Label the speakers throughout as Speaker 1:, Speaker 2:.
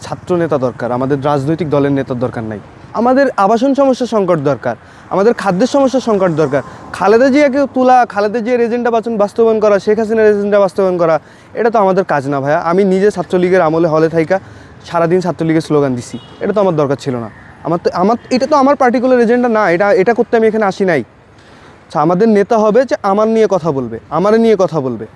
Speaker 1: ছাত্র নেতা দরকার, আমাদের রাজনৈতিক দলের নেতার দরকার নাই। আমাদের আবাসন সমস্যার সংকট দরকার, আমাদের খাদ্যের সমস্যার সংকট দরকার। খালেদা জিয়াকে তোলা, খালেদা জিয়ার এজেন্ডা বাস্তবায়ন করা, শেখ হাসিনার এজেন্ডা বাস্তবায়ন করা, এটা তো আমাদের কাজ না ভাইয়া। আমি নিজে ছাত্রলীগের আমলে হলে থাইকা সারাদিন ছাত্রলীগের স্লোগান দিছি, এটা তো আমার দরকার ছিল না। এটা তো আমার পার্টিকুলার এজেন্ডা না, এটা করতে আমি এখানে আসি নাই। আচ্ছা, আমাদের নেতা হবে যে আমার নিয়ে কথা বলবে, আমার নিয়ে কথা বলবে,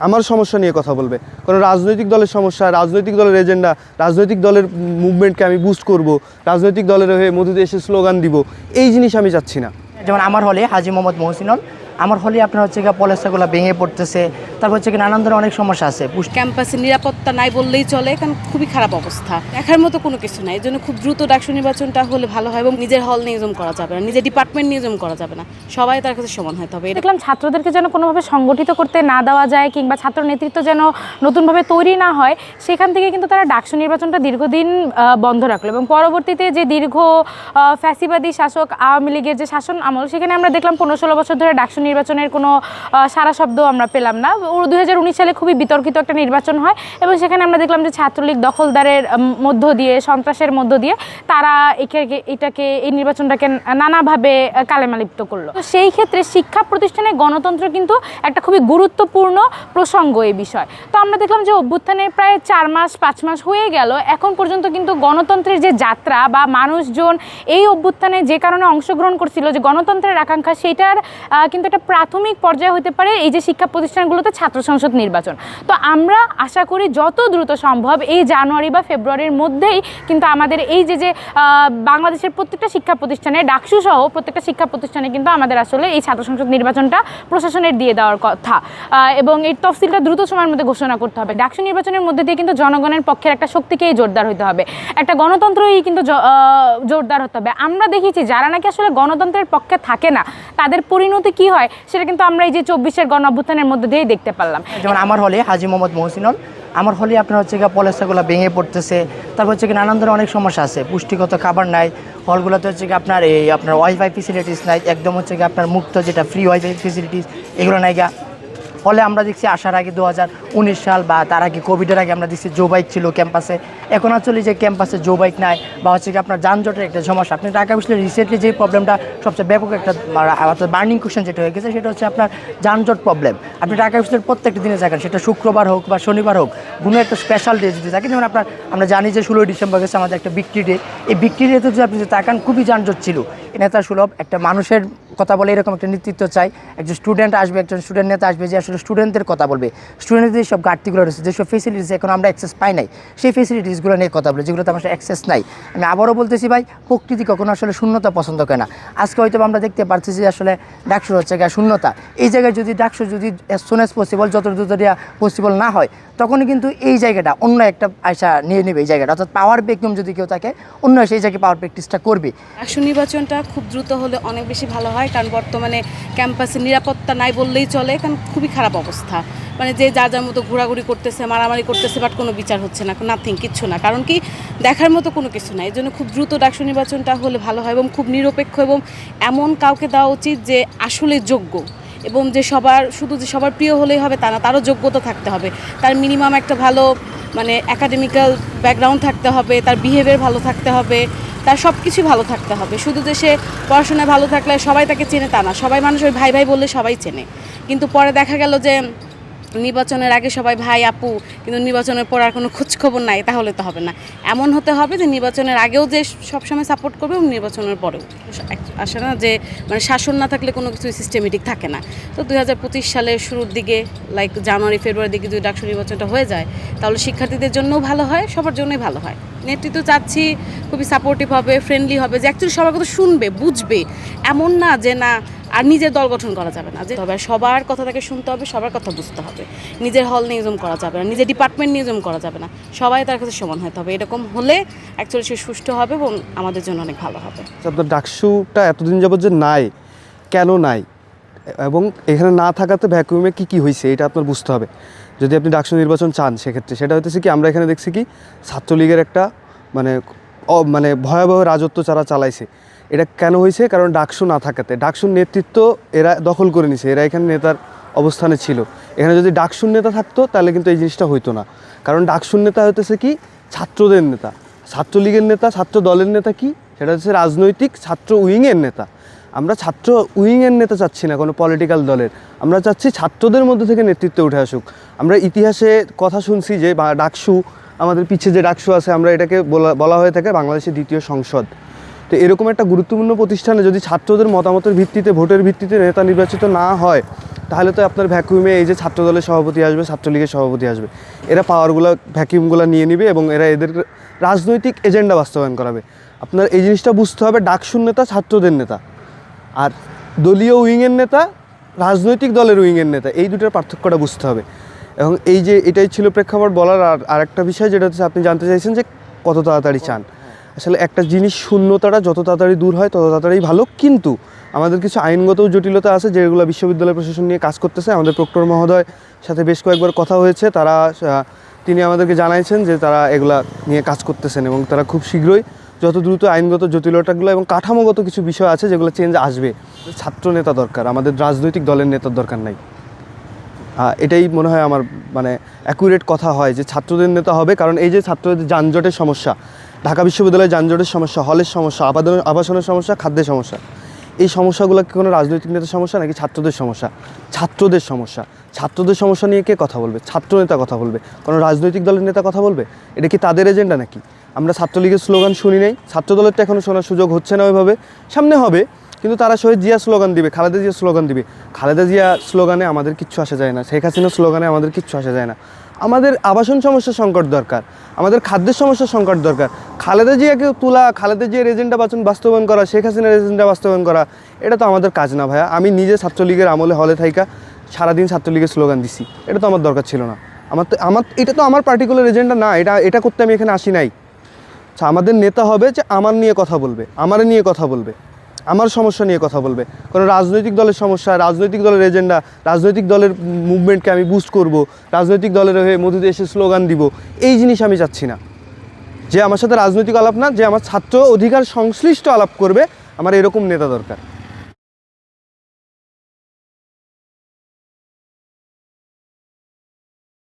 Speaker 1: আমার সমস্যা নিয়ে কথা বলবে। কারণ রাজনৈতিক দলের সমস্যা, রাজনৈতিক দলের এজেন্ডা, রাজনৈতিক দলের মুভমেন্টকে আমি বুস্ট করব, রাজনৈতিক দলের হয়ে মধ্যে এসে স্লোগান দিব, এই জিনিস আমি চাচ্ছি না।
Speaker 2: যেমন আমার হলে হাজী মোহাম্মদ মহসিনুল, আমার হলে আপনার হচ্ছে গিয়ে পলেস্টারগুলো ভেঙে পড়তেছে, তারপর হচ্ছে কি নানান ধরনের অনেক সমস্যা আছে।
Speaker 3: ক্যাম্পাসে নিরাপত্তা নাই বললেই চলে, কারণ খুবই খারাপ অবস্থা, দেখার মতো কোনো কিছু নাই। এই জন্য খুব দ্রুত ডাকসু নির্বাচনটা হলে ভালো হয় এবং নিজের হল নিয়োজন করা যাবে না, নিজের ডিপার্টমেন্ট নিয়োজন করা যাবে না, সবাই তার কাছে সমান হতে হবে।
Speaker 4: দেখলাম ছাত্রদেরকে যেন কোনোভাবে সংগঠিত করতে না দেওয়া যায় কিংবা ছাত্র নেতৃত্ব যেন নতুনভাবে তৈরি না হয়, সেখান থেকে কিন্তু তারা ডাকসু নির্বাচনটা দীর্ঘদিন বন্ধ রাখলো এবং পরবর্তীতে যে দীর্ঘ ফ্যাসিবাদী শাসক আওয়ামী লীগের যে শাসন আমল, সেখানে আমরা দেখলাম 15-16 বছর ধরে ডাকসু নির্বাচনের কোনো সারা শব্দ আমরা পেলাম না। 2019 সালে খুবই বিতর্কিত একটা নির্বাচন হয় এবং সেখানে আমরা দেখলাম যে ছাত্রলীগ দখলদারের মধ্য দিয়ে, সন্ত্রাসের মধ্য দিয়ে তারা এই নির্বাচনটাকে নানাভাবে কালেমালিপ্ত করলো। তো সেই ক্ষেত্রে শিক্ষা প্রতিষ্ঠানে গণতন্ত্র কিন্তু একটা খুবই গুরুত্বপূর্ণ প্রসঙ্গ এই বিষয়। তো আমরা দেখলাম যে অভ্যুত্থানের প্রায় 4-5 মাস হয়ে গেল, এখন পর্যন্ত কিন্তু গণতন্ত্রের যে যাত্রা বা মানুষজন এই অভ্যুত্থানে যে কারণে অংশগ্রহণ করছিল, যে গণতন্ত্রের আকাঙ্ক্ষা, সেইটার কিন্তু একটা প্রাথমিক পর্যায়ে হতে পারে এই যে শিক্ষা প্রতিষ্ঠানগুলোতে ছাত্র সংসদ নির্বাচন। তো আমরা আশা করি যত দ্রুত সম্ভব এই জানুয়ারি বা ফেব্রুয়ারির মধ্যেই কিন্তু আমাদের এই যে বাংলাদেশের প্রত্যেকটা শিক্ষা প্রতিষ্ঠানে, ডাকসু সহ প্রত্যেকটা শিক্ষা প্রতিষ্ঠানে কিন্তু আমাদের আসলে এই ছাত্র সংসদ নির্বাচনটা প্রশাসনের দিয়ে দেওয়ার কথা এবং এই তফসিলটা দ্রুত সময়ের মধ্যে ঘোষণা করতে হবে। ডাকসু নির্বাচনের মধ্যে দিয়ে কিন্তু জনগণের পক্ষের একটা শক্তিকেই জোরদার হতে হবে, একটা গণতন্ত্রই কিন্তু জোরদার হতে হবে। আমরা দেখেছি যারা নাকি আসলে গণতন্ত্রের পক্ষে থাকে না, তাদের পরিণতি কি হয় সেটা কিন্তু আমরা এই যে 24-এর গণ অভ্যুত্থানের মধ্যে দিয়েই দেখতে পারলাম।
Speaker 2: যেমন আমার হলে হাজী মোহাম্মদ মহসিনুল, আমার হলে আপনার হচ্ছে গিয়ে পলেস্টারগুলো ভেঙে পড়তেছে, তারপর হচ্ছে কি নানান ধরনের অনেক সমস্যা আছে। পুষ্টিগত খাবার নাই হলগুলোতে, হচ্ছে কি আপনার ওয়াইফাই ফেসিলিটিস নাই, একদম হচ্ছে কি আপনার মুক্ত যেটা ফ্রি ওয়াইফাই ফেসিলিটিস, এগুলো নাই গা। ফলে আমরা দেখছি আসার আগে 2019 সাল বা তার আগে কোভিডের আগে আমরা দেখছি জো বাইক ছিল ক্যাম্পাসে, এখন আসলে যে ক্যাম্পাসে জো বাইক নাই বা হচ্ছে কি আপনার যানজটের একটা সমস্যা। আপনি ঢাকা বিশ্ববিদ্যালয়ে রিসেন্টলি যে প্রবলেমটা সবচেয়ে ব্যাপক একটা বার্নিং কোয়েশ্চেন যেটা হয়ে গেছে, সেটা হচ্ছে আপনার যানজট প্রবলেম। আপনি ঢাকা বিশ্ববিদ্যালয়ের প্রত্যেকটা দিনে থাকেন, সেটা শুক্রবার হোক বা শনিবার হোক, কোনো একটা স্পেশাল ডে যদি থাকে, যেমন আমরা জানি যে 16 ডিসেম্বর গেছে আমাদের একটা বিক্রি ডে, এই বিক্রি ডেতে যদি আপনি তাকান খুবই যানজট ছিল। নেতা সুলভ একটা মানুষের কথা বলে এরকম একটা নেতৃত্ব চাই, একজন স্টুডেন্ট আসবে, একজন স্টুডেন্ট নেতা আসবে যে আসলে স্টুডেন্টদের কথা বলবে, স্টুডেন্টদের যেসব ঘাটতিগুলো রয়েছে, যেসব ফেসিলিটিস এখন আমরা অ্যাক্সেস পাই নাই, সেই ফেসিলিটিসগুলো নিয়ে কথা বলে, যেগুলোতে আমার অ্যাক্সেস নাই। আমি আবারও বলতেছি ভাই, প্রকৃতি কখনো আসলে শূন্যতা পছন্দ করে না। আজকে হয়তো আমরা দেখতে পাচ্ছি যে আসলে ডাকসু হচ্ছে শূন্যতা, এই জায়গায় যদি ডাকসু যদি অ্যাজ সুন অ্যাজ পসিবল, যত দ্রুত পসিবল না হয়, তখনই কিন্তু এই জায়গাটা অন্য একটা আশা নিয়ে নেবে এই জায়গাটা, অর্থাৎ পাওয়ার বেকম যদি কেউ থাকে অন্য সেই জায়গায় পাওয়ার প্র্যাকটিসটা করবে।
Speaker 3: ডাকসু নির্বাচনটা খুব দ্রুত হলে অনেক বেশি ভালো হয়, কারণ বর্তমানে ক্যাম্পাসে নিরাপত্তা নাই বললেই চলে, কারণ খুবই খারাপ অবস্থা। মানে যে যার মতো ঘোরাঘুরি করতেছে, মারামারি করতেছে, বাট কোনো বিচার হচ্ছে না, নাথিং, কিচ্ছু না, কারণ কি দেখার মতো কোনো কিছু নাই। এই জন্য খুব দ্রুত ডাকসু নির্বাচনটা হলে ভালো হয় এবং খুব নিরপেক্ষ এবং এমন কাউকে দেওয়া উচিত যে আসলে যোগ্য এবং যে সবার প্রিয় হলেই হবে তা না, তারও যোগ্যতা থাকতে হবে, তার মিনিমাম একটা ভালো মানে একাডেমিক্যাল ব্যাকগ্রাউন্ড থাকতে হবে, তার বিহেভিয়ার ভালো থাকতে হবে, তার সব কিছু ভালো থাকতে হবে। শুধু যে সে পড়াশোনায় ভালো থাকলে সবাই তাকে চেনে তা না, সবাই মানুষ ওই ভাই ভাই বললে সবাই চেনে, কিন্তু পরে দেখা গেল যে নির্বাচনের আগে সবাই ভাই আপু, কিন্তু নির্বাচনের পর আর কোনো খোঁজখবর নাই, তাহলে তো হবে না। এমন হতে হবে যে নির্বাচনের আগেও যে সবসময় সাপোর্ট করবে এবং নির্বাচনের পরেও আসে না যে মানে শাসন না থাকলে কোনো কিছু সিস্টেমেটিক থাকে না। তো 2025 সালের শুরুর দিকে লাইক জানুয়ারি ফেব্রুয়ারির দিকে যদি ডাকসু নির্বাচনটা হয়ে যায়, তাহলে শিক্ষার্থীদের জন্যও ভালো হয়, সবার জন্যই ভালো হয়। নেতৃত্ব চাচ্ছি খুবই সাপোর্টিভ হবে, ফ্রেন্ডলি হবে, যে অ্যাকচুয়ালি সবার কথা শুনবে, বুঝবে, এমন না যে না আর নিজের দল গঠন করা যাবে না, যে তবে সবার কথা তাকে শুনতে হবে, সবার কথা বুঝতে হবে, নিজের হল নিয়োজন করা যাবে না, নিজের ডিপার্টমেন্ট নিয়োজন করা যাবে না, সবাই তার কাছে সমান হতে হবে। এরকম হলে অ্যাকচুয়ালি সে সুষ্ঠু হবে এবং আমাদের জন্য অনেক ভালো হবে।
Speaker 1: আপনার ডাকসুটা এতদিন যাবত যে নাই, কেন নাই এবং এখানে না থাকাতে ভ্যাকুয়ামে কী হয়েছে এটা আপনার বুঝতে হবে। যদি আপনি ডাকসু নির্বাচন চান, সেক্ষেত্রে সেটা হইতেছে কি, আমরা এখানে দেখছি কি ছাত্রলীগের একটা মানে ভয়াবহ রাজত্ব যারা চালাইছে। এটা কেন হয়েছে? কারণ ডাকসু না থাকাতে, ডাকসুর নেতৃত্ব এরা দখল করে নিছে, এরা এখানে নেতার অবস্থানে ছিল। এখানে যদি ডাকসুর নেতা থাকতো তাহলে কিন্তু এই জিনিসটা হইতো না, কারণ ডাকসুর নেতা হইতেছে কি ছাত্রদের নেতা, ছাত্রলীগের নেতা, ছাত্র দলের নেতা কি? সেটা হচ্ছে রাজনৈতিক ছাত্র উইংয়ের নেতা। আমরা ছাত্র উইংয়ের নেতা চাচ্ছি না কোনো পলিটিক্যাল দলের, আমরা চাচ্ছি ছাত্রদের মধ্যে থেকে নেতৃত্বে উঠে আসুক। আমরা ইতিহাসে কথা শুনছি যে ডাকসু, আমাদের পিছিয়ে যে ডাকসু আছে, আমরা এটাকে বলা হয়ে থাকে বাংলাদেশের দ্বিতীয় সংসদ। তো এরকম একটা গুরুত্বপূর্ণ প্রতিষ্ঠানে যদি ছাত্রদের মতামতের ভিত্তিতে, ভোটের ভিত্তিতে নেতা নির্বাচিত না হয়, তাহলে তো আপনার ভ্যাকুয়ামে এই যে ছাত্র দলের সভাপতি আসবে, ছাত্রলীগের সভাপতি আসবে, এরা পাওয়ারগুলো, ভ্যাকুয়ামগুলো নিয়ে নিবে এবং এরা এদের রাজনৈতিক এজেন্ডা বাস্তবায়ন করাবে। আপনার এই জিনিসটা বুঝতে হবে, ডাকসুর নেতা ছাত্রদের নেতা, আর দলীয় উইংয়ের নেতা রাজনৈতিক দলের উইংয়ের নেতা, এই দুটোর পার্থক্যটা বুঝতে হবে। এবং এই যে এটাই ছিল প্রেক্ষাপট বলার। আর একটা বিষয় যেটা হচ্ছে আপনি জানতে চাইছেন যে কত তাড়াতাড়ি চান। আসলে একটা জিনিস শূন্যতাটা যত তাড়াতাড়ি দূর হয় তত তাড়াতাড়ি ভালো, কিন্তু আমাদের কিছু আইনগত জটিলতা আছে যেগুলো বিশ্ববিদ্যালয় প্রশাসন নিয়ে কাজ করতেছে। আমাদের প্রক্টর মহোদয় সাথে বেশ কয়েকবার কথা হয়েছে, তিনি আমাদেরকে জানাইছেন যে তারা এগুলা নিয়ে কাজ করতেছেন এবং তারা খুব শীঘ্রই যত দ্রুত আইনগত জটিলতাগুলো এবং কাঠামোগত কিছু বিষয় আছে যেগুলো চেঞ্জ আসবে। ছাত্র নেতা দরকার, আমাদের রাজনৈতিক দলের নেতার দরকার নাই। এটাই মনে হয় আমার মানে অ্যাকুরেট কথা হয় যে ছাত্রদের নেতা হবে। কারণ এই যে ছাত্রদের যানজটের সমস্যা, ঢাকা বিশ্ববিদ্যালয়ের যানজটের সমস্যা, হলের সমস্যা, আবাসনের সমস্যা, খাদ্যের সমস্যা, এই সমস্যাগুলো কি কোনো রাজনৈতিক নেতার সমস্যা নাকি ছাত্রদের সমস্যা? ছাত্রদের সমস্যা। ছাত্রদের সমস্যা নিয়ে কে কথা বলবে? ছাত্র নেতা কথা বলবে। কোনো রাজনৈতিক দলের নেতা কথা বলবে? এটা কি তাদের এজেন্ডা নাকি? আমরা ছাত্রলীগের স্লোগান শুনি নাই, ছাত্র দলেরটা এখনও শোনার সুযোগ হচ্ছে না ওইভাবে, সামনে হবে। কিন্তু তারা শহীদ জিয়া স্লোগান দিবে, খালেদা জিয়া স্লোগান দিবে। খালেদা জিয়া স্লোগানে আমাদের কিচ্ছু আসে যায় না, শেখ হাসিনা স্লোগানে আমাদের কিচ্ছু আসে যায় না। আমাদের আবাসন সমস্যার সংকট দরকার, আমাদের খাদ্যের সমস্যার সংকট দরকার। খালেদা জিয়াকে তোলা, খালেদা জিয়ার এজেন্ডা বাস্তবায়ন করা, শেখ হাসিনার এজেন্ডা বাস্তবায়ন করা, এটা তো আমাদের কাজ না ভাইয়া। আমি নিজে ছাত্রলীগের আমলে হলে থাইকা সারাদিন ছাত্রলীগের স্লোগান দিছি, এটা তো আমার দরকার ছিল না। এটা তো আমার পার্টিকুলার এজেন্ডা না, এটা করতে আমি এখানে আসি নাই। আমাদের নেতা হবে যে আমার নিয়ে কথা বলবে, আমার নিয়ে কথা বলবে, আমার সমস্যা নিয়ে কথা বলবে। কোনো রাজনৈতিক দলের সমস্যা, রাজনৈতিক দলের এজেন্ডা, রাজনৈতিক দলের মুভমেন্টকে আমি বুস্ট করব, রাজনৈতিক দলের হয়ে মধ্যে এসে স্লোগান দিব, এই জিনিস আমি চাচ্ছি না। যে আমার সাথে রাজনৈতিক আলাপ না, যে আমার ছাত্র অধিকার সংশ্লিষ্ট আলাপ করবে, আমার এরকম নেতা দরকার।